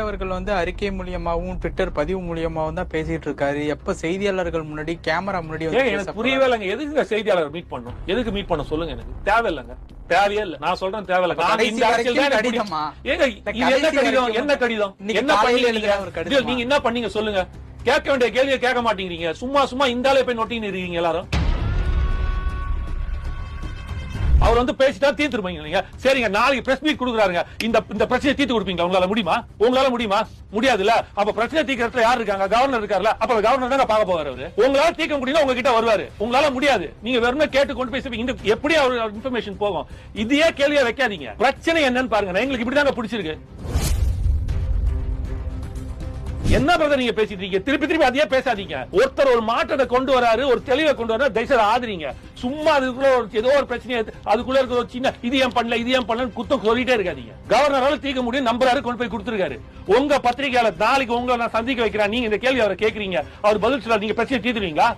அவர்கள் அறிக்கை மூலியமாவும் ட்விட்டர் பதிவு மூலியமாவும் தான் பேசிட்டு இருக்காரு. எப்ப செய்தியாளர்கள் முன்னாடி கேமரா முன்னாடி எனக்கு புரியவே இல்லைங்க. எதுக்கு செய்தியாளர் மீட் பண்ணும்? எதுக்கு மீட் பண்ண சொல்லுங்க. எனக்கு தேவையில்லைங்க, தேவையே இல்ல. நான் சொல்றேன் தேவையில்லை. என்ன கடிதம் என்ன பண்ணீங்க? நீங்க என்ன பண்ணீங்க சொல்லுங்க. கேட்க வேண்டிய கேள்வியை கேட்க மாட்டேங்கிறீங்க. சும்மா சும்மா இந்தாலே போய் நோட்டின்னு இருக்கீங்க எல்லாரும். அவர் பேசிட்டா தீர்த்துருப்பீங்க. சரிங்க, நாளைக்கு பிரஸ் மீட் கொடுக்குறாருங்க. இந்த பிரச்சனை தீர்த்து கொடுப்பீங்களா? உங்களால முடியுமா? உங்களால முடியுமா? முடியாதுல்ல. அப்ப பிரச்சனை தீர்க்கறதுல யார் இருக்காங்க? கவர்னர் இருக்காருல்ல. அப்ப கவர்னர் தான் பார்க்க போவாரு. அவரு உங்களால தீர்க்க முடியும், உங்ககிட்ட வருவாரு. உங்களால முடியாது, நீங்க வெறும் கேட்டு கொண்டு பேசுவீங்க. எப்படி அவர் இன்ஃபர்மேஷன் போகும்? இதையே கேள்வியா வைக்காதீங்க. பிரச்சனை என்னன்னு பாருங்க. எங்களுக்கு இப்படிதாங்க பிடிச்சிருக்கு. என்ன பிரதர் நீங்க பேசிட்டு இருக்கீங்க? திருப்பி திருப்பி அதையே பேசாதீங்க. ஒருத்தர் ஒரு மாற்றத்தை கொண்டு வராரு, ஒரு தெளிவை கொண்டு வராரு, தயவுசெய்து ஆதரிங்க. சும்மா அதுக்குள்ள ஏதோ ஒரு பிரச்சனை, அதுக்குள்ள இருக்க ஒரு சின்ன இது ஏன் பண்ணல இது ஏன் பண்ணல குத்தம் சொல்லிட்டே இருக்காதீங்க. கவர்னரால தீர்க்க முடியும், நம்பராரு கொண்டு போய் கொடுத்துருக்காரு. உங்க பத்திரிகையாளர் நாளைக்கு உங்களை நான் சந்திக்க வைக்கிறேன். நீங்க இந்த கேள்வி அவரை கேட்கறீங்க, அவர் பதில் சொல்ல நீங்க பிரச்சனை தீர்த்துவீங்களா?